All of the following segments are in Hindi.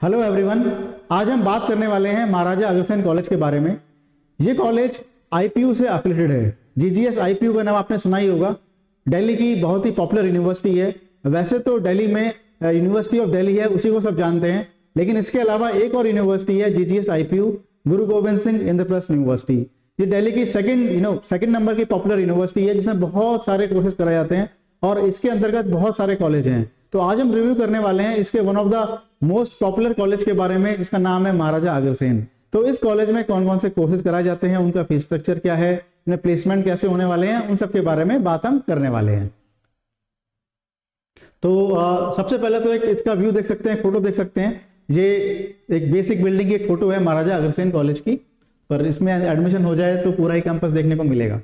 हेलो एवरीवन, आज हम बात करने वाले हैं महाराजा अग्रसेन कॉलेज के बारे में। ये कॉलेज आईपीयू से एफिलिएटेड है। जीजीएस आईपीयू का नाम आपने सुना ही होगा। दिल्ली की बहुत ही पॉपुलर यूनिवर्सिटी है। वैसे तो दिल्ली में यूनिवर्सिटी ऑफ दिल्ली है, उसी को सब जानते हैं, लेकिन इसके अलावा एक और यूनिवर्सिटी है जीजीएस आईपीयू, गुरु गोविंद सिंह इंद्रप्रस्थ यूनिवर्सिटी। ये दिल्ली की सेकंड नंबर की पॉपुलर यूनिवर्सिटी है, जिसमें बहुत सारे कोर्सेज कराए जाते हैं और इसके अंतर्गत बहुत सारे कॉलेज हैं। तो आज हम रिव्यू करने वाले हैं इसके one of the most popular college के बारे में, जिसका नाम है महाराजा अग्रसेन। तो इस कॉलेज में कौन कौन से कोर्सेज कराए जाते हैं, उनका फीस स्ट्रक्चर क्या है, इनमें प्लेसमेंट कैसे होने वाले हैं, उन सब के बारे में बात हम करने वाले हैं। तो सबसे पहले तो एक इसका व्यू देख सकते हैं, फोटो देख सकते हैं। ये एक बेसिक बिल्डिंग की एक फोटो है महाराजा अग्रसेन कॉलेज की, पर इसमें एडमिशन हो जाए तो पूरा ही कैंपस देखने को मिलेगा।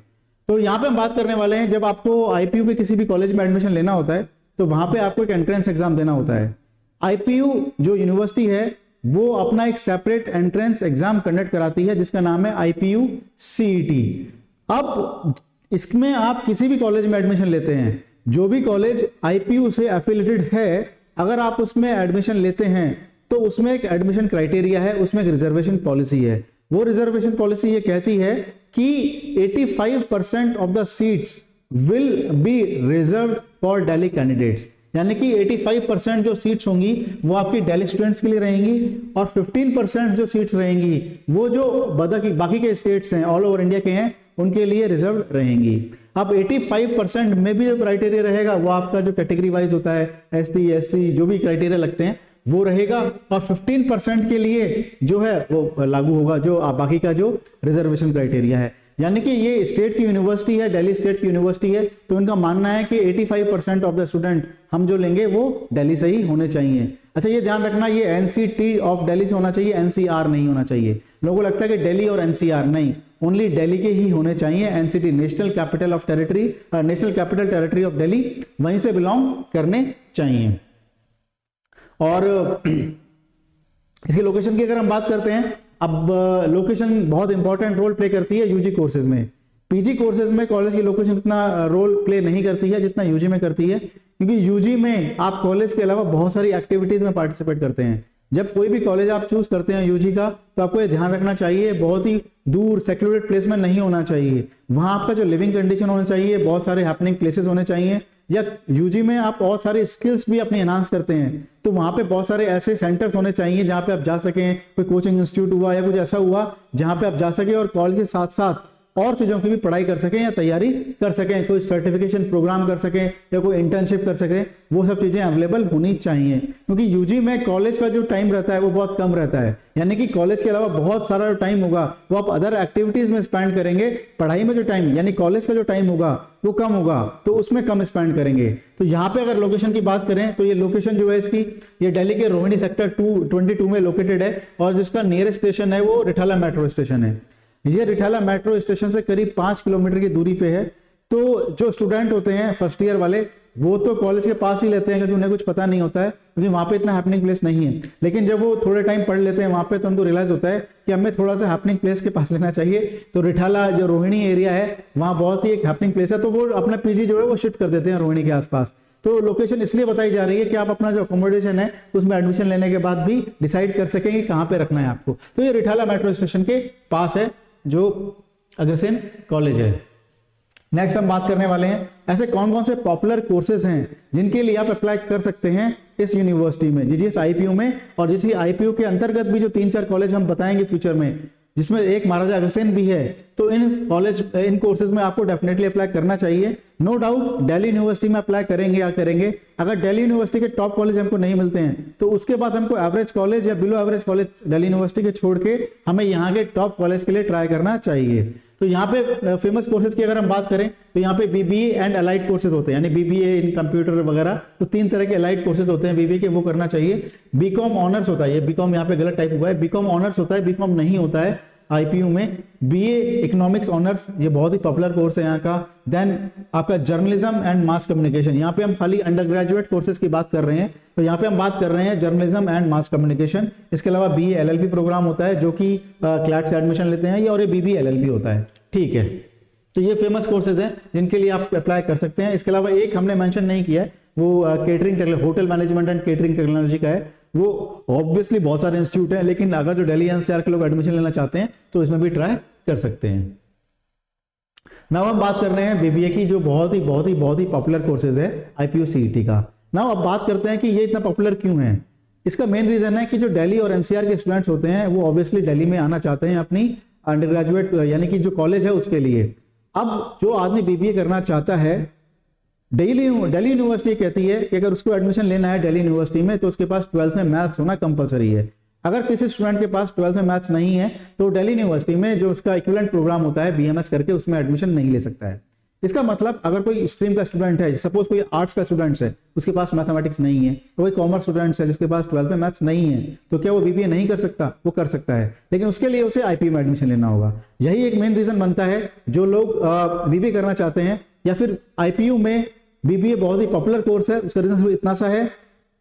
तो यहाँ पे हम बात करने वाले हैं, जब आपको आईपीयू के किसी भी कॉलेज में एडमिशन लेना होता है तो वहां पे आपको एक एंट्रेंस एग्जाम देना होता है। आईपीयू जो यूनिवर्सिटी है वो अपना एक सेपरेट एंट्रेंस एग्जाम कंडक्ट कराती है, जिसका नाम है आईपीयू सीईटी। अब इसमें आप किसी भी कॉलेज में एडमिशन लेते हैं, जो भी कॉलेज आईपीयू से एफिलिएटेड है, अगर आप उसमें एडमिशन लेते हैं तो उसमें एक एडमिशन क्राइटेरिया है, उसमें एक रिजर्वेशन पॉलिसी है। वो रिजर्वेशन पॉलिसी ये कहती है कि 85% of the seats will be reserved for Delhi candidates, यानी कि 85% जो सीट्स होंगी वो आपकी दिल्ली स्टूडेंट्स के लिए रहेंगी और 15% जो सीट्स रहेंगी वो जो बाकी के स्टेट्स हैं, ऑल ओवर इंडिया के हैं, उनके लिए रिजर्व रहेंगी। अब 85% में भी जो क्राइटेरिया रहेगा वो आपका जो कैटेगरी वाइज होता है, एसटी एससी जो भी क्राइटेरिया लगते हैं वो रहेगा, और 15% के लिए जो है वो लागू होगा जो बाकी का जो रिजर्वेशन क्राइटेरिया है। यानी कि ये स्टेट की यूनिवर्सिटी है, दिल्ली स्टेट की यूनिवर्सिटी है, तो इनका मानना है कि 85% ऑफ द स्टूडेंट हम जो लेंगे वो दिल्ली से ही होने चाहिए। अच्छा, ये ध्यान रखना, ये एनसीटी ऑफ दिल्ली से होना चाहिए, एनसीआर नहीं होना चाहिए। लोगों को लगता है कि दिल्ली और एनसीआर, नहीं, ओनली दिल्ली के ही होने चाहिए। NCT national capital of territory, national capital territory of Delhi, वहीं से बिलोंग करने चाहिए। और इसकी लोकेशन की अगर हम बात करते हैं, अब लोकेशन बहुत इंपॉर्टेंट रोल प्ले करती है यूजी कोर्सेज में। पीजी कोर्सेज में कॉलेज की लोकेशन इतना रोल प्ले नहीं करती है जितना यूजी में करती है, क्योंकि यूजी में आप कॉलेज के अलावा बहुत सारी एक्टिविटीज में पार्टिसिपेट करते हैं। जब कोई भी कॉलेज आप चूज करते हैं यूजी का, तो आपको ये ध्यान रखना चाहिए बहुत ही दूर सेक्लूडेड प्लेस में नहीं होना चाहिए। वहां आपका जो लिविंग कंडीशन होना चाहिए, बहुत सारे हैपनिंग प्लेसेस होने चाहिए। या यूजी में आप बहुत सारे स्किल्स भी अपनी एनहांस करते हैं, तो वहां पे बहुत सारे ऐसे सेंटर्स होने चाहिए जहां पे आप जा सकें। कोई कोचिंग इंस्टीट्यूट हुआ या कुछ ऐसा हुआ जहां पे आप जा सके और कॉलेज के साथ साथ और चीजों की भी पढ़ाई कर सकें या तैयारी कर सकें, कोई सर्टिफिकेशन प्रोग्राम कर सकें या कोई इंटर्नशिप कर सकें, वो सब चीजें अवेलेबल होनी चाहिए। क्योंकि यूजी में कॉलेज का जो टाइम रहता है वो बहुत कम रहता है, यानी कि कॉलेज के अलावा बहुत सारा जो टाइम होगा वो आप अदर एक्टिविटीज में स्पेंड करेंगे। पढ़ाई में जो टाइम, यानी कॉलेज का जो टाइम होगा वो कम होगा, तो उसमें कम स्पेंड करेंगे। तो यहाँ पे अगर लोकेशन की बात करें तो ये लोकेशन जो है इसकी, ये दिल्ली के रोहिणी सेक्टर 22 में लोकेटेड है, और जिसका नियरेस्ट स्टेशन है वो रिठाला मेट्रो स्टेशन है। ये रिठाला मेट्रो स्टेशन से करीब 5 किलोमीटर की दूरी पे है। तो जो स्टूडेंट होते हैं फर्स्ट ईयर वाले, वो तो कॉलेज के पास ही लेते हैं क्योंकि उन्हें कुछ पता नहीं होता है, क्योंकि वहां पे इतना हैपनिंग प्लेस नहीं है। लेकिन जब वो थोड़े टाइम पढ़ लेते हैं वहां पे, तो उनको रियलाइज होता है कि हमें थोड़ा सा हैपनिंग प्लेस के पास लेना चाहिए। तो रिठाला जो रोहिणी एरिया है वहां बहुत ही एक हैपनिंग प्लेस है, तो वो अपना पीजी जो है वो शिफ्ट कर देते हैं रोहिणी के आसपास। तो लोकेशन इसलिए बताई जा रही है कि आप अपना जो अकोमोडेशन है उसमें एडमिशन लेने के बाद भी डिसाइड कर सकेंगे कहाँ पे रखना है आपको। तो ये रिठाला मेट्रो स्टेशन के पास है जो अग्रसेन कॉलेज है। नेक्स्ट हम बात करने वाले हैं ऐसे कौन कौन से पॉपुलर कोर्सेज हैं जिनके लिए आप अप्लाई कर सकते हैं इस यूनिवर्सिटी में, जीजीएस आईपीयू में। और जिस आईपीयू के अंतर्गत भी जो 3-4 कॉलेज हम बताएंगे फ्यूचर में, जिसमें एक महाराजा अग्रसेन भी है, तो इन कोर्सेज में आपको डेफिनेटली अप्लाई करना चाहिए। नो डाउट दिल्ली यूनिवर्सिटी में अप्लाई करेंगे या करेंगे। अगर दिल्ली यूनिवर्सिटी के टॉप कॉलेज हमको नहीं मिलते हैं तो उसके बाद हमको एवरेज कॉलेज या below average college Delhi university के छोड़ के हमें यहाँ के टॉप कॉलेज के लिए ट्राई करना चाहिए। तो यहाँ पे फेमस कोर्सेज की अगर हम बात करें तो यहाँ पे बीबीए एंड अलाइड कोर्सेज होते हैं, यानी बीबीए इन कंप्यूटर वगैरह, तो 3 तरह के अलाइड कोर्सेज होते हैं बीबीए के, वो करना चाहिए। बीकॉम ऑनर्स होता है, ये बीकॉम यहाँ पे गलत टाइप हुआ है, बीकॉम ऑनर्स होता है, बीकॉम नहीं होता है आईपीयू में। बीए इकोनॉमिक्स ऑनर्स, ये बहुत ही पॉपुलर कोर्स है यहाँ का। देन आपका जर्नलिज्म एंड मास कम्युनिकेशन, यहाँ पे हम खाली अंडर ग्रेजुएट कोर्सेज की बात कर रहे हैं, तो यहाँ पे हम बात कर रहे हैं जर्नलिज्म एंड मास कम्युनिकेशन। इसके अलावा बीए एलएलबी प्रोग्राम होता है जो कि क्लैट से एडमिशन लेते हैं, और ये बीबी एलएलबी होता है। ठीक है, तो ये फेमस कोर्सेज हैं जिनके लिए आप अप्लाई कर सकते हैं। इसके अलावा एक हमने मेंशन नहीं किया है, वो catering, hotel management and catering technology का है, वो ऑब्वियसली बहुत सारे इंस्टीट्यूट हैं, लेकिन अगर जो दिल्ली एनसीआर के लोग एडमिशन लेना चाहते हैं तो इसमें भी ट्राई कर सकते हैं। नाउ हम बात कर रहे हैं बीबीए की, जो बहुत ही पॉपुलर कोर्सेज है आईपीयू सीईटी का। नाउ अब बात करते हैं कि ये इतना पॉपुलर क्यों है। इसका मेन रीजन है कि जो दिल्ली और एनसीआर के स्टूडेंट्स होते हैं वो ऑब्वियसली दिल्ली में आना चाहते हैं अपनी अंडर ग्रेजुएट यानी कि जो कॉलेज है उसके लिए। अब जो आदमी बीबीए करना चाहता है, दिल्ली यूनिवर्सिटी कहती है कि अगर उसको एडमिशन लेना है दिल्ली यूनिवर्सिटी में तो उसके पास 12th में मैथ्स होना कंपलसरी है। अगर किसी स्टूडेंट के पास 12th में मैथ्स नहीं है तो दिल्ली यूनिवर्सिटी में जो उसका इक्विवेलेंट प्रोग्राम होता है बीएमएस करके, उसमें एडमिशन नहीं ले सकता है। इसका मतलब अगर कोई स्ट्रीम का स्टूडेंट है, सपोज कोई आर्ट्स का स्टूडेंट है, उसके पास मैथमेटिक्स नहीं है, तो कोई कॉमर्स स्टूडेंट है जिसके पास 12th में मैथ्स नहीं है, तो क्या वो बीबीए नहीं कर सकता? वो कर सकता है, लेकिन उसके लिए उसे आईपीयू में एडमिशन लेना होगा। यही एक मेन रीजन बनता है जो लोग बीबीए करना चाहते हैं या फिर आईपीयू में बीबीए बहुत ही पॉपुलर कोर्स है, उसका रीजन इतना सा है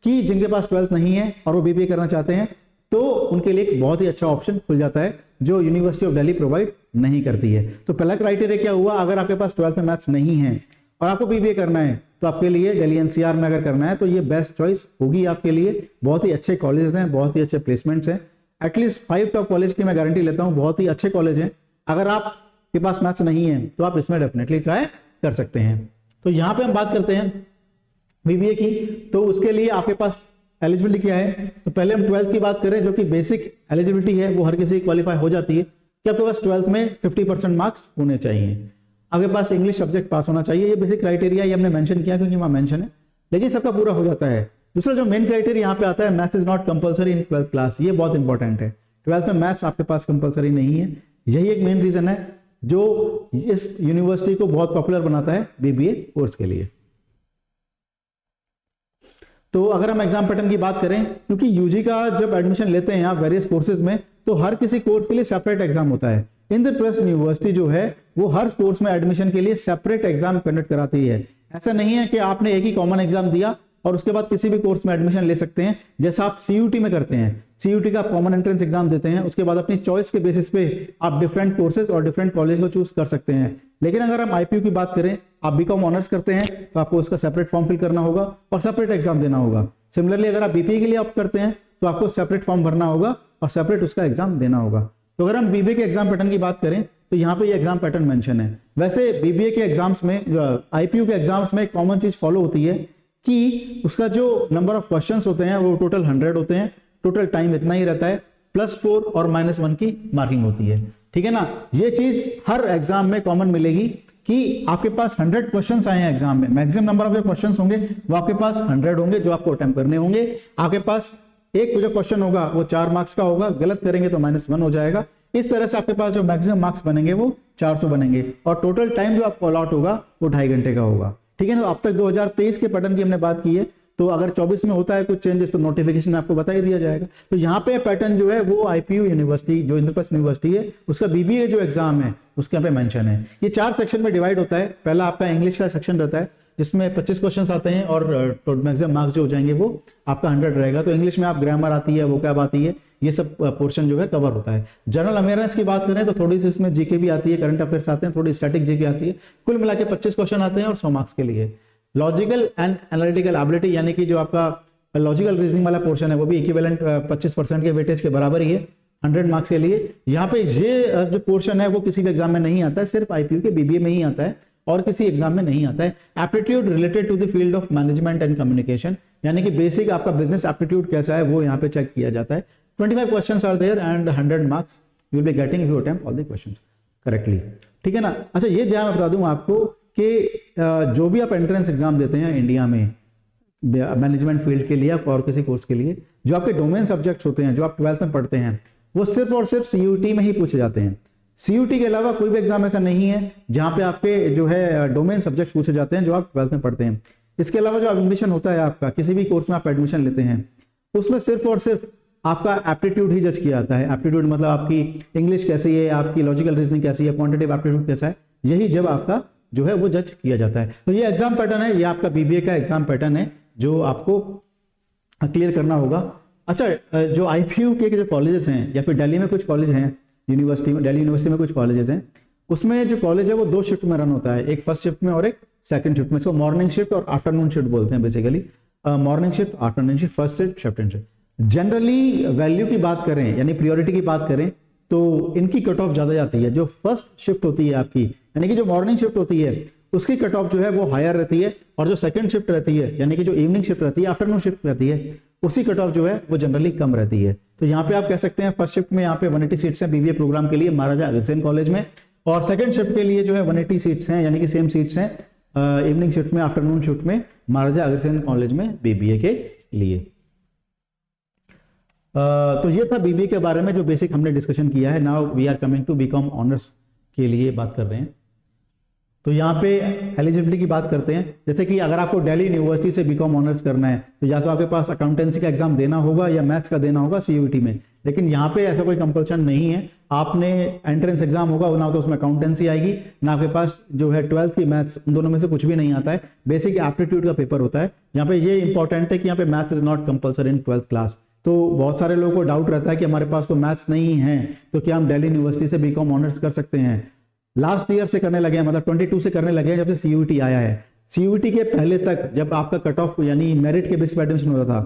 कि जिनके पास 12th नहीं है और वो बीबीए करना चाहते हैं तो उनके लिए एक बहुत ही अच्छा ऑप्शन खुल जाता है जो यूनिवर्सिटी ऑफ दिल्ली प्रोवाइड नहीं करती है। तो पहला क्राइटेरिया क्या हुआ, अगर आपके पास 12th में मैथ्स नहीं है और आपको बीबीए करना है तो आपके लिए दिल्ली एनसीआर में अगर करना है तो ये बेस्ट चॉइस होगी आपके लिए। बहुत ही अच्छे कॉलेज हैं, बहुत ही अच्छे प्लेसमेंट्स हैं, एटलीस्ट 5 टॉप कॉलेज की मैं गारंटी लेता हूँ, बहुत ही अच्छे कॉलेज हैं। अगर आपके पास मैथ्स नहीं है तो आप इसमें डेफिनेटली ट्राई कर सकते हैं। तो यहाँ पे हम बात करते हैं बीबीए की, तो उसके लिए आपके पास एलिजिबिलिटी क्या है। तो पहले हम 12th की बात करें, जो कि बेसिक एलिजिबिलिटी है, वो हर किसी क्वालिफाई हो जाती है कि आपके पास 12th में 50% मार्क्स होने चाहिए, आपके पास इंग्लिश सब्जेक्ट पास होना चाहिए। ये बेसिक क्राइटेरिया ये हमने मेंशन किया क्योंकि वहाँ मेंशन है, लेकिन सबका पूरा हो जाता है। दूसरा जो मेन क्राइटेरिया यहाँ पे आता है, maths is not compulsory in 12th class. ये बहुत इंपॉर्टेंट है, 12th में मैथ्स आपके पास कंपलसरी नहीं है। यही एक मेन रीजन है जो इस यूनिवर्सिटी को बहुत पॉपुलर बनाता है बीबीए कोर्स के लिए। तो अगर हम एग्जाम पैटर्न की बात करें, क्योंकि यूजी का जब एडमिशन लेते हैं आप वेरियस कोर्सेज में तो हर किसी कोर्स के लिए सेपरेट एग्जाम होता है। इंद्रप्रस्थ यूनिवर्सिटी जो है वो हर कोर्स में एडमिशन के लिए सेपरेट एग्जाम कंडक्ट कराती है। ऐसा नहीं है कि आपने एक ही कॉमन एग्जाम दिया और उसके बाद किसी भी कोर्स में एडमिशन ले सकते हैं, जैसा आप सीयूटी में करते हैं। सीयूटी का कॉमन एंट्रेंस एग्जाम देते हैं, उसके बाद अपनी चॉइस के बेसिस पे आप डिफरेंट कोर्सेज और डिफरेंट कॉलेज को चूज कर सकते हैं। लेकिन अगर हम आईपीयू की बात करें, आप बीकॉम ऑनर्स करते हैं तो आपको उसका सेपरेट फॉर्म फिल करना होगा और सेपरेट एग्जाम देना होगा। सिमिलरली अगर आप बीपीए के लिए ऑप्ट करते हैं तो आपको सेपरेट फॉर्म भरना होगा और सेपरेट उसका एग्जाम देना होगा। तो अगर हम बीबीए के एग्जाम पैटर्न की बात करें तो यहाँ पे ये एग्जाम पैटर्न मेंशन है। वैसे बीबीए के एग्जाम्स में, आईपीयू के एग्जाम्स में एक कॉमन चीज फॉलो होती है कि उसका जो नंबर ऑफ क्वेश्चंस होते हैं वो टोटल 100 होते हैं, टोटल टाइम इतना ही रहता है, +4 और -1 की मार्किंग होती है। ठीक है ना, ये चीज हर एग्जाम में कॉमन मिलेगी कि आपके पास 100 क्वेश्चंस आए हैं एग्जाम में, मैक्सिमम नंबर ऑफ जो क्वेश्चंस होंगे वो आपके पास 100 होंगे जो आपको अटेम्प्ट करने होंगे। आपके पास एक जो क्वेश्चन होगा वो 4 मार्क्स का होगा, गलत करेंगे तो -1 हो जाएगा। इस तरह से आपके पास जो मैक्सिमम मार्क्स बनेंगे वो 400 बनेंगे और टोटल टाइम जो आपको अलॉट होगा वो 2.5 घंटे का होगा। ठीक है ना, अब तक 2023 के पैटर्न की हमने बात की है, तो अगर 24 में होता है कुछ चेंजेस तो नोटिफिकेशन में आपको बता ही दिया जाएगा। तो यहाँ पे पैटर्न जो है वो आईपीयू यूनिवर्सिटी, जो इंद्रप्रस्थ यूनिवर्सिटी है, उसका बीबीए जो एग्जाम है उसके यहाँ पे मेंशन है। ये 4 सेक्शन में डिवाइड होता है। पहला आपका इंग्लिश का सेक्शन रहता है जिसमें 25 क्वेश्चन आते हैं और मैक्सिमम मार्क्स जो हो जाएंगे वो आपका 100 रहेगा। तो इंग्लिश में आप ग्रामर आती है, वोकैब आती है, ये सब पोर्शन जो है कवर होता है। जनरल अवेयरनेस की बात करें तो थोड़ी सी इसमें जीके भी आती है, करंट अफेयर्स आते हैं, थोड़ी स्टैटिक जीके आती है। कुल मिला के 25 क्वेश्चन आते हैं और 100 मार्क्स के लिए। लॉजिकल एंड एनालिटिकल एबिलिटी यानी कि जो आपका लॉजिकल रीजनिंग वाला पोर्शन है वो भी इक्विवेलेंट 25% के वेटेज के बराबर ही है 100 मार्क्स के लिए। यहाँ पे ये जो पोर्शन है वो किसी भी एग्जाम में नहीं आता है, सिर्फ आईपीयू के बीबीए में ही आता है और किसी एग्जाम में नहीं आता है। Aptitude related to the field of management and communication, यानी कि बेसिक आपका बिजनेस एप्टीट्यूड कैसा है वो यहाँ पे चेक किया जाता है। 25 questions are there and 100 marks you will be getting if you attempt all the questions correctly. ठीक है ना। अच्छा, ये ध्यान में बता दूं आपको कि जो भी आप एंट्रेंस एग्जाम देते हैं इंडिया में मैनेजमेंट फील्ड के लिए और किसी कोर्स के लिए, जो आपके डोमेन सब्जेक्ट्स होते हैं जो आप 12th में पढ़ते हैं वो सिर्फ और सिर्फ सीयूटी में ही पूछे जाते हैं। सीयूटी के अलावा कोई भी एग्जाम ऐसा नहीं है जहां पे आपके जो है डोमेन सब्जेक्ट्स पूछे जाते हैं जो आप 12th में पढ़ते हैं। इसके अलावा जो एडमिशन होता है आपका, किसी भी कोर्स में आप एडमिशन लेते हैं उसमें सिर्फ और सिर्फ आपका एप्टीट्यूड ही जज किया जाता है। एप्टीट्यूड मतलब आपकी इंग्लिश कैसी है, आपकी लॉजिकल रीजनिंग कैसी है, क्वांटिटेटिव एप्टीट्यूड कैसा है, यही जब आपका जो है वो जज किया जाता है। तो ये एग्जाम पैटर्न है, ये आपका बीबीए का एग्जाम पैटर्न है जो आपको क्लियर करना होगा। अच्छा, जो आईपीयू के जो कॉलेजेस हैं या फिर दिल्ली में कुछ कॉलेज हैं, यूनिवर्सिटी में, दिल्ली यूनिवर्सिटी में कुछ कॉलेजेस हैं, उसमें जो कॉलेज है वो 2 शिफ्ट में रन होता है, एक फर्स्ट शिफ्ट में और एक सेकंड शिफ्ट में। इसको मॉर्निंग शिफ्ट और आफ्टरनून शिफ्ट बोलते हैं basically. Morning shift, afternoon shift, first shift, second shift. Generally value की बात करें यानी प्रियोरिटी की बात करें तो इनकी कट ऑफ ज्यादा जाती है। जो फर्स्ट शिफ्ट होती है आपकी यानी कि जो मॉर्निंग शिफ्ट होती है उसकी कट ऑफ जो है वो हायर रहती है, और जो सेकंड शिफ्ट रहती है यानी कि जो इवनिंग शिफ्ट रहती है, आफ्टरनून शिफ्ट रहती है, उसकी कट ऑफ जो है वो जनरली कम रहती है। तो यहाँ पे आप कह सकते हैं फर्स्ट शिफ्ट में यहाँ पे 180 सीट्स हैं बीबीए प्रोग्राम के लिए महाराजा अग्रसेन कॉलेज में, और सेकंड शिफ्ट के लिए जो है 180 सीट्स हैं यानी कि सेम सीट्स हैं इवनिंग शिफ्ट में, आफ्टरनून शिफ्ट में महाराजा अग्रसेन कॉलेज में बीबीए के लिए। तो ये था बीबीए के बारे में जो बेसिक हमने डिस्कशन किया है। Now we are coming to B Com honours के लिए बात कर रहे हैं। तो यहाँ पे एलिजिबिलिटी की बात करते हैं। जैसे कि अगर आपको दिल्ली यूनिवर्सिटी से बीकॉम ऑनर्स करना है तो या तो आपके पास अकाउंटेंसी का एग्जाम देना होगा या मैथ्स का देना होगा सीयूईटी में, लेकिन यहाँ पे ऐसा कोई कंपल्शन नहीं है। आपने एंट्रेंस एग्जाम होगा ना, तो उसमें अकाउंटेंसी आएगी ना, आपके पास जो है 12th की मैथ्स, उन दोनों में से कुछ भी नहीं आता है। बेसिक एप्टीट्यूड का पेपर होता है। यहाँ पे ये इंपॉर्टेंट है कि यहाँ पे maths is not compulsory in 12th class. तो बहुत सारे लोगों को डाउट रहता है कि हमारे पास तो मैथ्स नहीं है तो क्या हम दिल्ली यूनिवर्सिटी से बीकॉम ऑनर्स कर सकते हैं। लास्ट ईयर से करने लगे हैं, मतलब 22 से करने लगे हैं जब से सीयूईटी आया है। सीयूईटी के पहले तक जब आपका कट ऑफ यानी मेरिट के बेसिस पर एडमिशन होता था,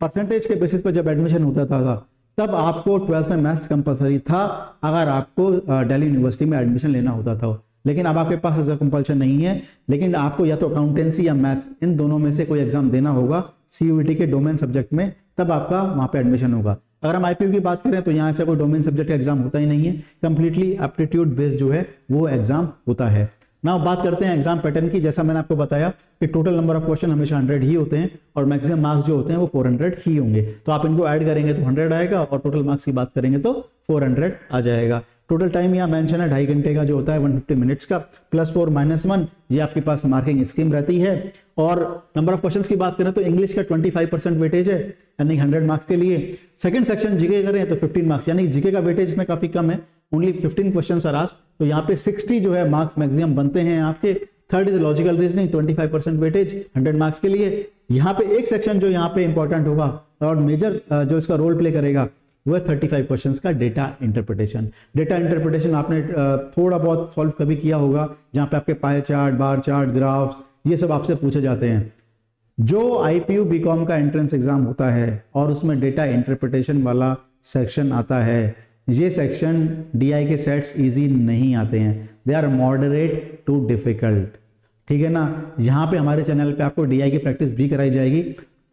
परसेंटेज के बेसिस पर जब एडमिशन होता था, तब आपको 12th में मैथ्स कंपलसरी था अगर आपको दिल्ली यूनिवर्सिटी में एडमिशन लेना होता था। लेकिन अब आपके पास ऐसा कंपल्शन नहीं है, लेकिन आपको या तो अकाउंटेंसी या मैथ्स इन दोनों में से कोई एग्जाम देना होगा सीयूईटी के डोमेन सब्जेक्ट में, तब आपका वहां पे एडमिशन होगा। अगर हम आईपीयू की बात करें तो यहाँ से कोई डोमेन सब्जेक्ट का एग्जाम होता ही नहीं है, कंप्लीटली एप्टीट्यूड बेस्ड जो है वो एग्जाम होता है। नाउ बात करते हैं एग्जाम पैटर्न की। जैसा मैंने आपको बताया कि टोटल नंबर ऑफ क्वेश्चन हमेशा 100 ही होते हैं और मैक्सिमम मार्क्स जो होते हैं वो 400 ही होंगे। तो आप इनको ऐड करेंगे तो 100 आएगा और टोटल मार्क्स की बात करेंगे तो 400 आ जाएगा। टोटल टाइम यहाँ मेंशन है 2.5 घंटे का जो होता है 150 मिनट्स का, +4 -1 ये आपके पास मार्किंग स्कीम रहती है। और नंबर ऑफ क्वेश्चंस की बात करें तो इंग्लिश का 25% वेटेज है यानी 100 मार्क्स के लिए। सेकंड सेक्शन जीके करें तो 15 मार्क्स, यानी जीके का वेटेज में काफी कम है, ओनली 15 क्वेश्चंस आर आस्क्ड। तो यहाँ पे 60 जो है मार्क्स मैक्सिमम बनते हैं आपके। Third is logical reasoning 25% weightage 100 marks के लिए। यहाँ पे एक सेक्शन जो यहाँ पे इंपॉर्टेंट होगा और मेजर जो इसका रोल प्ले करेगा वो है 35 क्वेश्चंस का डेटा इंटरप्रिटेशन। डेटा इंटरप्रिटेशन आपने थोड़ा बहुत सॉल्व कभी किया होगा, जहाँ पे आपके pie chart, bar chart, graphs ये सब आपसे पूछे जाते हैं। जो आईपीयू बीकॉम का एंट्रेंस एग्जाम होता है और उसमें डेटा इंटरप्रिटेशन वाला सेक्शन आता है, ये सेक्शन डीआई के सेट्स इजी नहीं आते हैं, they are moderate to difficult. ठीक है ना, यहाँ पे हमारे चैनल पे आपको डीआई की प्रैक्टिस भी कराई जाएगी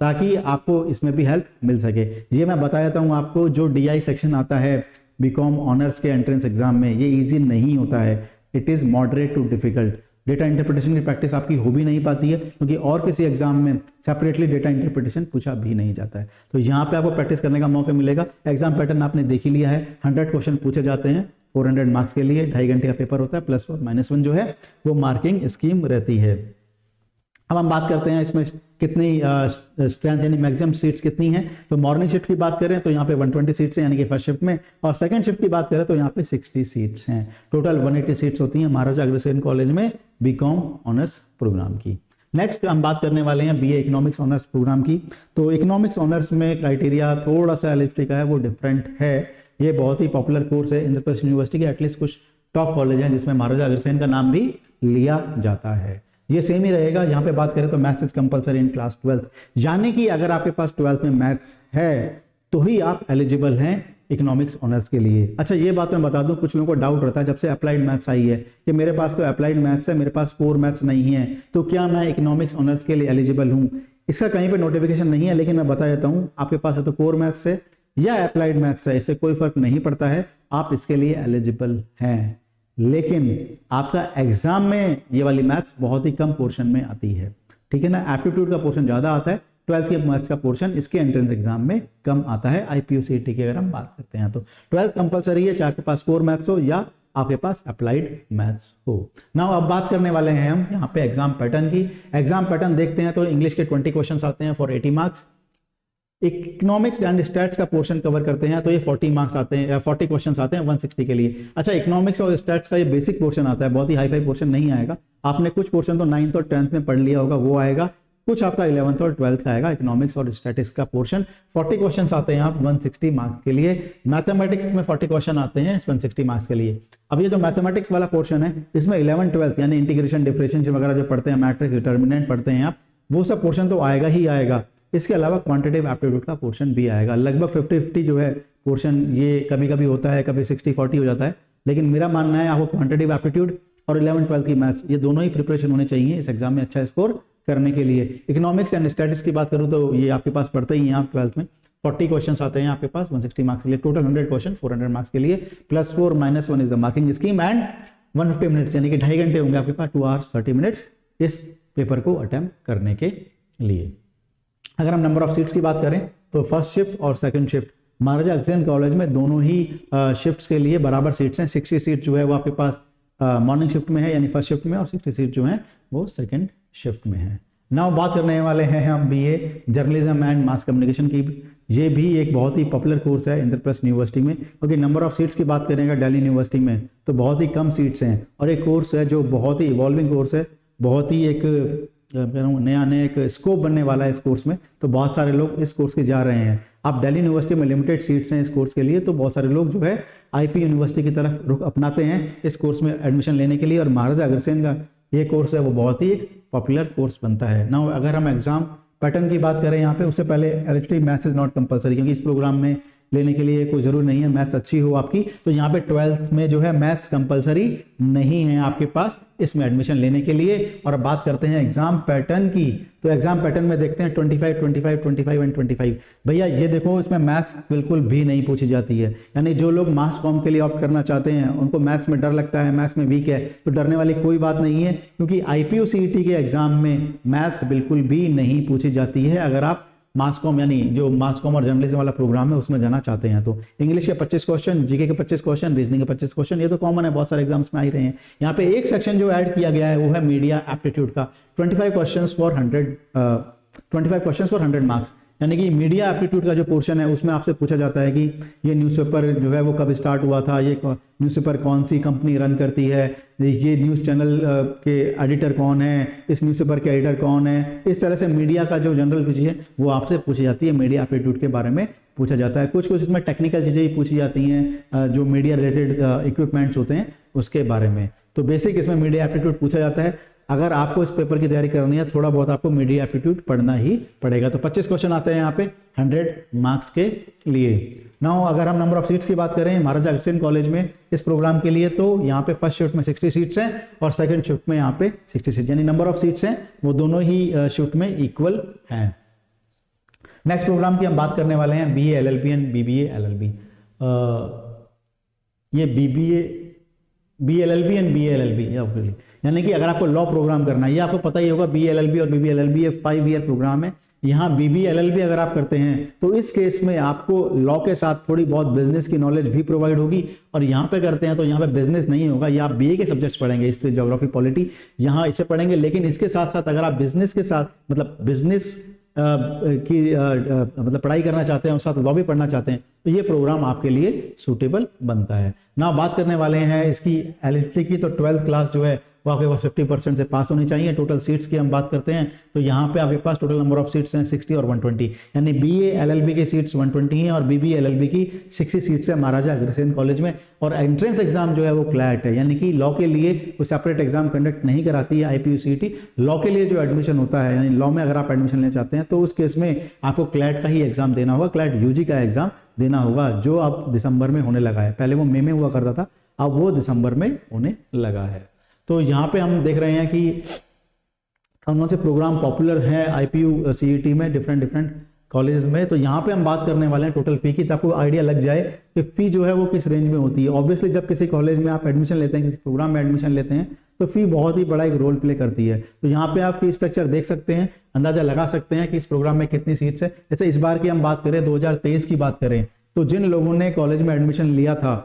ताकि आपको इसमें भी हेल्प मिल सके। ये मैं बता देता हूँ आपको, जो डीआई सेक्शन आता है बीकॉम ऑनर्स के एंट्रेंस एग्जाम में ये इजी नहीं होता है, it is moderate to difficult. Data interpretation की प्रैक्टिस आपकी हो भी नहीं पाती है क्योंकि और किसी एग्जाम में सेपरेटली डेटा इंटरप्रिटेशन पूछा भी नहीं जाता है। तो यहाँ पे आपको प्रैक्टिस करने का मौका मिलेगा। एग्जाम पैटर्न आपने देख ही लिया है, 100 क्वेश्चन पूछे जाते हैं 400 मार्क्स के लिए, 2.5 घंटे का पेपर होता है, +4 -1 जो है वो मार्किंग स्कीम रहती है। अब हम बात करते हैं इसमें कितनी स्ट्रेंथ यानी मैक्सिमम सीट्स कितनी हैं। तो मॉर्निंग शिफ्ट की बात करें तो यहाँ पे 120 सीट्स हैं यानी कि फर्स्ट शिफ्ट में, और सेकंड शिफ्ट की बात करें तो यहाँ पे 60 सीट्स हैं। टोटल 180 सीट्स होती हैं महाराजा अग्रसेन कॉलेज में बीकॉम ऑनर्स प्रोग्राम की। नेक्स्ट हम बात करने वाले हैं बीए इकोनॉमिक्स ऑनर्स प्रोग्राम की। तो इकोनॉमिक्स ऑनर्स में क्राइटेरिया थोड़ा सा एलिजिबिलिटी का है वो डिफरेंट है। ये बहुत ही पॉपुलर कोर्स है इंद्रप्रस्थ यूनिवर्सिटी के, एटलीस्ट कुछ टॉप कॉलेज हैं जिसमें महाराजा अग्रसेन का नाम भी लिया जाता है। ये सेम ही रहेगा। यहाँ पे बात करें तो maths is compulsory in class 12th, यानी कि अगर आपके पास 12th में मैथ्स है तो ही आप एलिजिबल हैं इकोनॉमिक्स ऑनर्स के लिए। अच्छा ये बात मैं बता दूं, कुछ लोगों को डाउट रहता है जब से अप्लाइड मैथ्स आई है कि मेरे पास तो अप्लाइड मैथ्स है, मेरे पास कोर मैथ्स नहीं है, तो क्या मैं इकोनॉमिक्स ऑनर्स के लिए एलिजिबल हूँ। इसका कहीं पे नोटिफिकेशन नहीं है, लेकिन मैं बता देता हूँ, आपके पास है तो कोर मैथ्स है या अप्लाइड मैथ्स है, इससे कोई फर्क नहीं पड़ता है, आप इसके लिए एलिजिबल हैं। लेकिन आपका एग्जाम में ये वाली मैथ्स बहुत ही कम पोर्शन में आती है, ठीक है ना। एप्टीट्यूड का पोर्शन ज्यादा आता है, 12th के मैथ्स का पोर्शन इसके एंट्रेंस एग्जाम में कम आता है आईपीयू सीईटी की अगर हम बात करते हैं तो। 12th कंपलसरी है, चाहे आपके पास कोर मैथ्स हो या आपके पास अप्लाइड मैथ्स हो। नाउ अब बात करने वाले हैं हम यहाँ पे एग्जाम पैटर्न की। एग्जाम पैटर्न देखते हैं तो इंग्लिश के 20 क्वेश्चन आते हैं for 80 marks. Economics and stats का पोर्शन कवर करते हैं तो ये 40 मार्क्स आते हैं, 40 क्वेश्चंस आते हैं 160 के लिए। अच्छा इकोनॉमिक्स और स्टैट्स का ये बेसिक पोर्शन आता है, बहुत ही हाई फाई पोर्शन नहीं आएगा। आपने कुछ पोर्शन तो 9th और 10th में पढ़ लिया होगा, वो आएगा, कुछ आपका 11th और 12th का आएगा इकोनॉमिक्स और स्टैटिस्टिक्स का पोर्शन। 40 क्वेश्चन आते हैं आप 160 मार्क्स के लिए। मैथमेटिक्स में 40 क्वेश्चन आते हैं 160 मार्क्स के लिए। अब ये जो मैथमेटिक्स वाला पोर्शन है इसमें 11th 12th यानी इंटीग्रेशन डिफरेंशिएशन वगैरह जो पढ़ते हैं, मैट्रिक्स डिटर्मिनेंट पढ़ते हैं आप, वो सब पोर्शन तो आएगा ही आएगा। इसके अलावा क्वांटिटेटिव एप्टीट्यूड का पोर्शन भी आएगा। लगभग 50-50 जो है पोर्शन, ये कभी कभी होता है, कभी 60-40 हो जाता है, लेकिन मेरा मानना है आपको क्वांटिटेटिव एप्टीट्यूड और 11th-12th की मैथ्स, ये दोनों ही प्रिपरेशन होने चाहिए इस एग्जाम में अच्छा स्कोर करने के लिए। इकोनॉमिक्स एंड स्टैटिस्टिक्स की बात करूँ तो ये आपके पास पढ़ते ही हैं आप 12th में, 40 क्वेश्चन आते हैं आपके पास 160 मार्क्स के लिए, टोटल 100 क्वेश्चन 400 मार्क्स के लिए, +4 -1 is the marking scheme and 150 minutes, यानी कि 2.5 घंटे होंगे आपके पास, 2 hours 30 minutes इस पेपर को अटेम्प्ट करने के लिए। अगर हम नंबर ऑफ सीट्स की बात करें तो फर्स्ट शिफ्ट और second shift Maharaja Agrasen college में दोनों ही शिफ्ट्स के लिए बराबर सीट्स हैं। 60 सीट जो है वो आपके पास मॉर्निंग शिफ्ट में है यानी फर्स्ट शिफ्ट में, और 60 सीट जो है वो सेकंड शिफ्ट में है। नाउ बात करने वाले हैं हम BA journalism and mass communication की। ये भी एक बहुत ही पॉपुलर कोर्स है इंद्रप्रस्थ यूनिवर्सिटी में, क्योंकि नंबर ऑफ सीट्स की बात करेंगे दिल्ली यूनिवर्सिटी में तो बहुत ही कम सीट्स हैं, और एक कोर्स है जो बहुत ही इवॉल्विंग कोर्स है, बहुत ही एक नया एक स्कोप बनने वाला है इस कोर्स में, तो बहुत सारे लोग इस कोर्स के जा रहे हैं। आप दिल्ली यूनिवर्सिटी में लिमिटेड सीट्स हैं इस कोर्स के लिए, तो बहुत सारे लोग जो है आईपी यूनिवर्सिटी की तरफ रुख अपनाते हैं इस कोर्स में एडमिशन लेने के लिए, और महाराजा अग्रसेन का ये कोर्स है वो बहुत ही पॉपुलर कोर्स बनता है। नाउ अगर हम एग्जाम पैटर्न की बात करें यहाँ पे, उससे पहले eligibility maths is not compulsory, क्योंकि इस प्रोग्राम में लेने के लिए कोई जरूर नहीं है मैथ्स अच्छी हो आपकी, तो यहाँ पे 12th में जो है मैथ्स कंपलसरी नहीं है आपके पास इसमें एडमिशन लेने के लिए। और अब बात करते हैं एग्जाम पैटर्न की, तो एग्जाम पैटर्न में देखते हैं 25, 25, 25 एंड 25। भैया ये देखो इसमें मैथ्स बिल्कुल भी नहीं पूछी जाती है, यानी जो लोग मास कॉम के लिए ऑप्ट करना चाहते हैं उनको मैथ्स में डर लगता है, मैथ्स में वीक है, तो डरने वाली कोई बात नहीं है, क्योंकि आईपीयू सीईटी के एग्जाम में मैथ्स बिल्कुल भी नहीं पूछी जाती है। अगर आप मास कॉम यानी जो मास कॉम और जर्नलिज्म वाला प्रोग्राम है उसमें जाना चाहते हैं तो इंग्लिश के 25 क्वेश्चन, जीके के 25 क्वेश्चन, रीजनिंग के 25 क्वेश्चन, ये तो कॉमन है, बहुत सारे एग्जाम्स में आ ही रहे हैं। यहाँ पे एक सेक्शन जो ऐड किया गया है वो है मीडिया एप्टीट्यूड का, 25 क्वेश्चन्स फॉर 100 मार्क्स, यानी कि मीडिया एप्टीट्यूड का जो पोर्शन है उसमें आपसे पूछा जाता है कि ये न्यूज़पेपर जो है वो कब स्टार्ट हुआ था, ये न्यूज़पेपर कौन सी कंपनी रन करती है, ये न्यूज़ चैनल के एडिटर कौन है, इस न्यूज़पेपर के एडिटर कौन है, इस तरह से मीडिया का जो जनरल चीज़ है वो आपसे पूछी जाती है, मीडिया एप्टीट्यूड के बारे में पूछा जाता है। कुछ इसमें टेक्निकल चीज़ें भी पूछी जाती हैं जो मीडिया रिलेटेड इक्विपमेंट्स होते हैं उसके बारे में, तो बेसिक इसमें मीडिया एप्टीट्यूड पूछा जाता है। अगर आपको इस पेपर की तैयारी करनी है थोड़ा बहुत आपको मीडिया एप्टीट्यूड पढ़ना ही पड़ेगा। तो 25 क्वेश्चन आते हैं यहाँ पे 100 मार्क्स के लिए। नाउ अगर हम नंबर ऑफ सीट्स की बात करें महाराजा अग्रसेन कॉलेज में इस प्रोग्राम के लिए, तो यहाँ पे फर्स्ट शिफ्ट में 60 सीट्स हैं और सेकंड शिफ्ट में यहाँ पे 60 सीट्स, यानी नंबर ऑफ सीट्स हैं वो दोनों ही शिफ्ट में इक्वल हैं। नेक्स्ट प्रोग्राम की हम बात करने वाले हैं BA LLB and BBA LLB। ये BA LLB and BA LLB, यानी कि अगर आपको लॉ प्रोग्राम करना है, ये आपको पता ही होगा BA LLB और BB LLB ये 5 ईयर प्रोग्राम है। यहाँ BB LLB अगर आप करते हैं तो इस केस में आपको लॉ के साथ थोड़ी बहुत बिजनेस की नॉलेज भी प्रोवाइड होगी, और यहाँ पे करते हैं तो यहाँ पे बिजनेस नहीं होगा, ये आप BA के सब्जेक्ट्स पढ़ेंगे, हिस्ट्री, ज्योग्राफी, पॉलिटी, यहाँ इसे पढ़ेंगे, लेकिन इसके साथ साथ अगर आप बिजनेस के साथ मतलब बिजनेस की मतलब पढ़ाई करना चाहते हैं और साथ लॉ भी पढ़ना चाहते हैं तो ये प्रोग्राम आपके लिए सूटेबल बनता है। ना बात करने वाले हैं इसकी एलिजिबिलिटी की, तो 12th क्लास जो है वो आपके पास 50% से पास होनी चाहिए। टोटल सीट्स की हम बात करते हैं तो यहाँ पे आपके पास टोटल नंबर ऑफ सीट्स हैं 60 और 120, यानी BA LLB की सीट्स 120 हैं और BB LLB की 60 सीट्स है महाराजा अग्रसेन कॉलेज में। और एंट्रेंस एग्जाम जो है वो क्लैट है, यानी कि लॉ के लिए कोई सेपरेट एग्जाम कंडक्ट नहीं कराती है आईपीयू सीईटी। लॉ के लिए जो एडमिशन होता है, यानी लॉ में अगर आप एडमिशन लेना चाहते हैं तो उस केस में आपको क्लैट का ही एग्जाम देना होगा, क्लैट UG का एग्जाम देना होगा, जो अब दिसंबर में होने लगा है। पहले वो मई में हुआ करता था, अब वो दिसंबर में होने लगा है। तो यहाँ पे हम देख रहे हैं कि कौन से प्रोग्राम पॉपुलर है आईपीयू सीईटी में डिफरेंट कॉलेज में। तो यहाँ पे हम बात करने वाले हैं टोटल फी की, तो आपको आइडिया लग जाए कि फी जो है वो किस रेंज में होती है। ऑब्वियसली जब किसी कॉलेज में आप एडमिशन लेते हैं, किसी प्रोग्राम में एडमिशन लेते हैं, तो फी बहुत ही बड़ा एक रोल प्ले करती है। तो यहाँ पे आप फी स्ट्रक्चर देख सकते हैं, अंदाजा लगा सकते हैं कि इस प्रोग्राम में कितनी सीट्स है। जैसे इस बार की हम बात करें 2023 की बात करें, तो जिन लोगों ने कॉलेज में एडमिशन लिया था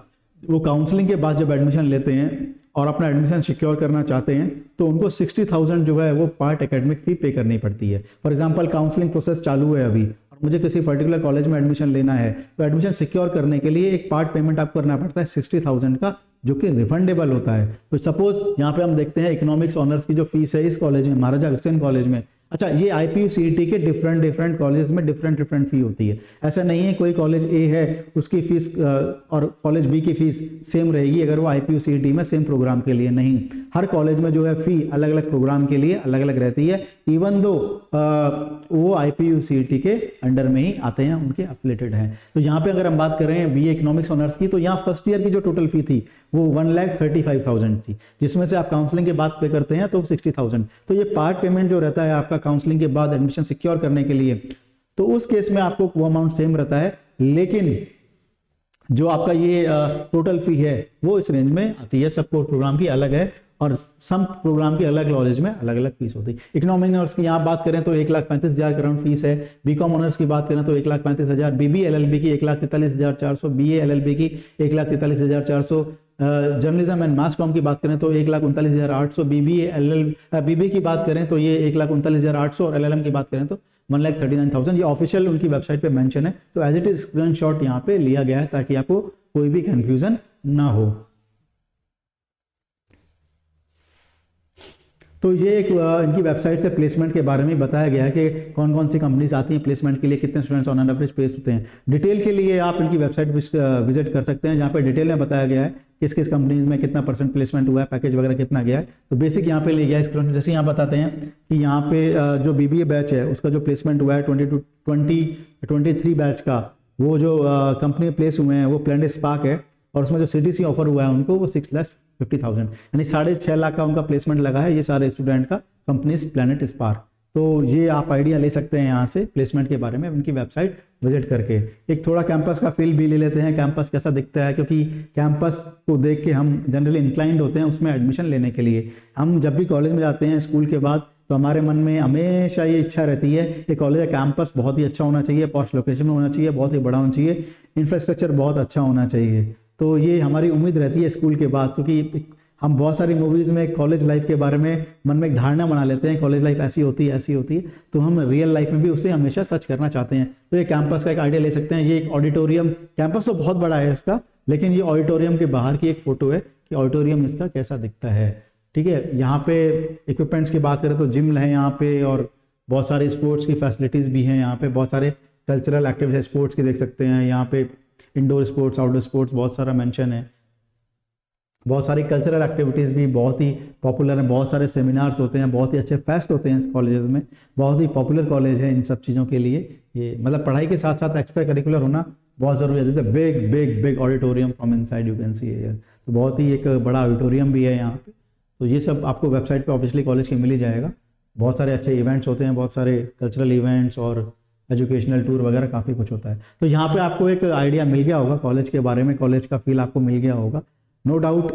वो काउंसलिंग के बाद जब एडमिशन लेते हैं और अपना एडमिशन सिक्योर करना चाहते हैं तो उनको 60,000 जो है वो पार्ट एकेडमिक फी पे करनी पड़ती है। फॉर एग्जांपल काउंसलिंग प्रोसेस चालू है अभी और मुझे किसी पर्टिकुलर कॉलेज में एडमिशन लेना है, तो एडमिशन सिक्योर करने के लिए एक पार्ट पेमेंट आपको करना पड़ता है 60,000 का, जो कि रिफंडेबल होता है। तो सपोज यहाँ पे हम देखते हैं इकोनॉमिक्स ऑनर्स की जो फीस है इस कॉलेज में, महाराजा अग्रसेन कॉलेज में, अच्छा, ये IPU CET के डिफरेंट कॉलेज में डिफरेंट फी होती है। ऐसा नहीं है कोई कॉलेज ए है उसकी फीस और कॉलेज बी की फीस सेम रहेगी अगर वो IPU CET में सेम प्रोग्राम के लिए, नहीं, हर कॉलेज में जो है फी अलग अलग प्रोग्राम के लिए अलग अलग रहती है, इवन दो वो IPU CET के अंडर में ही आते हैं, उनके एफिलिएटेड हैं। तो यहाँ पे अगर हम बात करें BA इकोनॉमिक्स ऑनर्स की, तो यहाँ फर्स्ट ईयर की जो टोटल फी थी वो 1,35,000 थी, जिसमें से आप काउंसलिंग के बाद पे करते हैं तो 60,000। तो ये पार्ट पेमेंट जो रहता है आपका काउंसलिंग के बाद एडमिशन सिक्योर करने के लिए, तो उस केस में आपको वो अमाउंट सेम रहता है, लेकिन जो आपका ये टोटल फी है वो इस रेंज में आती है। सब प्रोग्राम की अलग है और सम प्रोग्राम की अलग कॉलेज में अलग अलग फीस होती है। इकोनॉमिक ऑनर्स की यहाँ बात करें तो 1,35,000 करोड़ फीस है। बीकॉम ऑनर्स की बात करें तो 1,35,000, BBA LLB की 1,43,400, BA LLB की 1,43,400, जर्नलिज्म एंड मास कॉम की बात करें तो 1,39,800, BBA की बात करें तो ये 1,39,800 और LLM की बात करें तो 1,39,000। ये ऑफिशियल उनकी वेबसाइट पे मेंशन है, तो एज इट इज स्क्रीनशॉट यहाँ पे लिया गया है ताकि आपको कोई भी कंफ्यूजन ना हो। तो ये एक इनकी वेबसाइट से प्लेसमेंट के बारे में बताया गया है कि कौन कौन सी कंपनीज आती हैं प्लेसमेंट के लिए, कितने students on an average place होते हैं। डिटेल के लिए आप इनकी वेबसाइट विजिट कर सकते हैं, जहाँ पे डिटेल में बताया गया है किस किस कंपनीज में कितना % प्लेसमेंट हुआ है, पैकेज वगैरह कितना गया है। तो बेसिक यहाँ पे ले गया है। जैसे यहाँ बताते हैं कि यहाँ पे जो BBA बैच है उसका जो प्लेसमेंट हुआ है 2023 बैच का, वो जो कंपनी प्लेस हुए हैं वो प्लैनेट स्पार्क है, और उसमें जो CTC ऑफर हुआ है उनको वो 6,50,000, यानी 6.5 लाख का उनका प्लेसमेंट लगा है ये सारे स्टूडेंट का कंपनीज प्लैनेट स्पार्क। तो ये आप आइडिया ले सकते हैं यहाँ से प्लेसमेंट के बारे में उनकी वेबसाइट विजिट करके। एक थोड़ा कैंपस का फील भी ले लेते हैं, कैंपस कैसा दिखता है, क्योंकि कैंपस को देख के हम जनरली इंक्लाइंड होते हैं उसमें एडमिशन लेने के लिए। हम जब भी कॉलेज में जाते हैं स्कूल के बाद तो हमारे मन में हमेशा ये इच्छा रहती है कि कॉलेज का कैंपस बहुत ही अच्छा होना चाहिए, पॉश लोकेशन में होना चाहिए, बहुत ही बड़ा होना चाहिए, इंफ्रास्ट्रक्चर बहुत अच्छा होना चाहिए। तो ये हमारी उम्मीद रहती है स्कूल के बाद, क्योंकि हम बहुत सारी मूवीज़ में कॉलेज लाइफ के बारे में मन में एक धारणा बना लेते हैं, कॉलेज लाइफ ऐसी होती है ऐसी होती है, तो हम रियल लाइफ में भी उसे हमेशा सच करना चाहते हैं। तो ये कैंपस का एक आइडिया ले सकते हैं। ये एक ऑडिटोरियम, कैंपस तो बहुत बड़ा है इसका, लेकिन ये ऑडिटोरियम के बाहर की एक फ़ोटो है कि ऑडिटोरियम इसका कैसा दिखता है। ठीक है, यहाँ पे इक्विपमेंट्स की बात करें तो जिम है यहाँ पे, और बहुत सारे स्पोर्ट्स की फैसिलिटीज़ भी हैं यहाँ पे, बहुत सारे कल्चरल एक्टिविटीज स्पोर्ट्स की देख सकते हैं यहाँ पे, इंडोर स्पोर्ट्स आउटडोर स्पोर्ट्स बहुत सारा मेंशन है। बहुत सारी कल्चरल एक्टिविटीज़ भी बहुत ही पॉपुलर हैं, बहुत सारे सेमिनार्स होते हैं, बहुत ही अच्छे फेस्ट होते हैं इस कॉलेज में, बहुत ही पॉपुलर कॉलेज है इन सब चीज़ों के लिए। ये मतलब पढ़ाई के साथ साथ एक्स्ट्रा करिकुलर होना बहुत ज़रूरी है। जैसे big big big auditorium from inside you can see here, तो बहुत ही एक बड़ा ऑडिटोरियम भी है यहाँ पे। तो ये सब आपको वेबसाइट पे ऑब्वियसली कॉलेज के मिल ही जाएगा। बहुत सारे अच्छे इवेंट्स होते हैं, बहुत सारे कल्चरल इवेंट्स और एजुकेशनल टूर वगैरह काफ़ी कुछ होता है। तो यहाँ पे आपको एक आइडिया मिल गया होगा कॉलेज के बारे में, कॉलेज का फील आपको मिल गया होगा। नो डाउट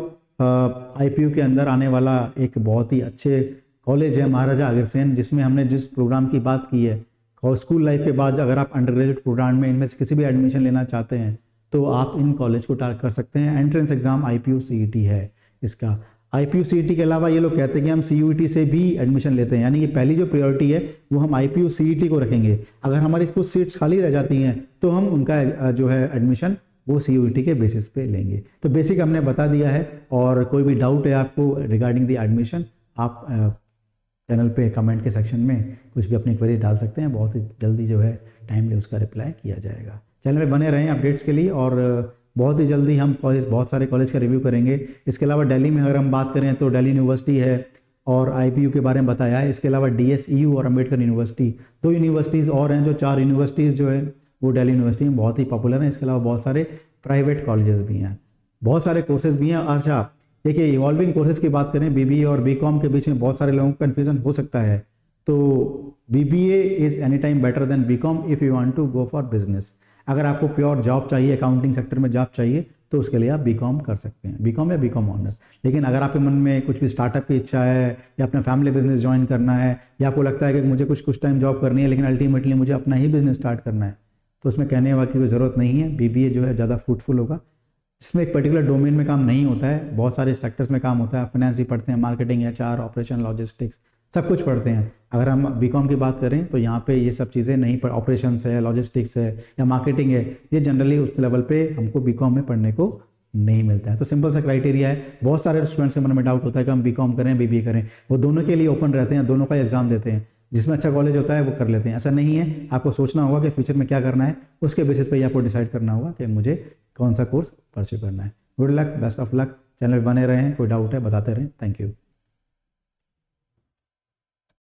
IPU के अंदर आने वाला एक बहुत ही अच्छे कॉलेज है महाराजा अग्रसेन, जिसमें हमने जिस प्रोग्राम की बात की है, और स्कूल लाइफ के बाद अगर आप अंडर ग्रेजुएट प्रोग्राम में इनमें से किसी भी एडमिशन लेना चाहते हैं तो आप इन कॉलेज को टारगेट कर सकते हैं। एंट्रेंस एग्जाम IPU CET है इसका। IPU CET के अलावा ये लोग कहते हैं कि हम CUET से भी एडमिशन लेते हैं, यानी कि पहली जो प्रायोरिटी है वो हम IPU CET को रखेंगे। अगर हमारी कुछ सीट्स खाली रह जाती हैं तो हम उनका जो है एडमिशन वो CUET के बेसिस पे लेंगे। तो बेसिक हमने बता दिया है, और कोई भी डाउट है आपको रिगार्डिंग द एडमिशन, आप चैनल पे कमेंट के सेक्शन में कुछ भी अपनी क्वेरी डाल सकते हैं, बहुत ही जल्दी जो है टाइमली उसका रिप्लाई किया जाएगा। चैनल में बने रहें अपडेट्स के लिए, और बहुत ही जल्दी हम कॉलेज, बहुत सारे कॉलेज का रिव्यू करेंगे। इसके अलावा दिल्ली में अगर हम बात करें तो दिल्ली यूनिवर्सिटी है और IPU के बारे में बताया है। इसके अलावा DSEU और अम्बेडकर यूनिवर्सिटी, 2 यूनिवर्सिटीज़ और हैं, जो 4 यूनिवर्सिटीज़ जो है वो दिल्ली यूनिवर्सिटी में बहुत ही पॉपुलर हैं। इसके अलावा बहुत सारे प्राइवेट कॉलेजेस भी हैं, बहुत सारे कोर्सेज भी हैं। अच्छा, देखिए इवॉल्विंग कोर्सेज की बात करें, BBA और BCom के बीच में बहुत सारे लोगों को कन्फ्यूजन हो सकता है। तो BBA is any time better than BCom if you want to go for business. अगर आपको प्योर जॉब चाहिए, अकाउंटिंग सेक्टर में जॉब चाहिए, तो उसके लिए आप BCom कर सकते हैं, BCom या BCom ऑनर्स। लेकिन अगर आपके मन में कुछ भी स्टार्टअप की इच्छा है, या अपना फैमिली बिजनेस ज्वाइन करना है, या आपको लगता है कि मुझे कुछ टाइम जॉब करनी है लेकिन अल्टीमेटली मुझे अपना ही बिजनेस स्टार्ट करना है, तो उसमें कहने वाली कोई ज़रूरत नहीं है। BBA जो है ज़्यादा फ्रूटफुल होगा। इसमें एक पर्टिकुलर डोमेन में काम नहीं होता है, बहुत सारे सेक्टर्स में काम होता है। फाइनेंस भी पढ़ते हैं, मार्केटिंग, HR, ऑपरेशन, लॉजिस्टिक्स, सब कुछ पढ़ते हैं। अगर हम BCom की बात करें तो यहाँ पे ये सब चीज़ें नहीं पढ़, ऑपरेशंस है, लॉजिस्टिक्स है या मार्केटिंग है, ये जनरली उस लेवल पे हमको BCom में पढ़ने को नहीं मिलता है। तो सिंपल सा क्राइटेरिया है। बहुत सारे स्टूडेंट्स के मन में डाउट होता है कि हम BCom करें BBA करें, वो दोनों के लिए ओपन रहते हैं, दोनों का एग्जाम देते हैं। जिसमें अच्छा कॉलेज होता है वो कर लेते हैं। ऐसा नहीं है, आपको सोचना होगा कि फ्यूचर में क्या करना है, उसके बेसिस पे ही आपको डिसाइड करना होगा कि मुझे कौन सा कोर्स परस्यू करना है। Good luck, best of luck. Channel बने रहें, कोई डाउट है बताते रहें। Thank you.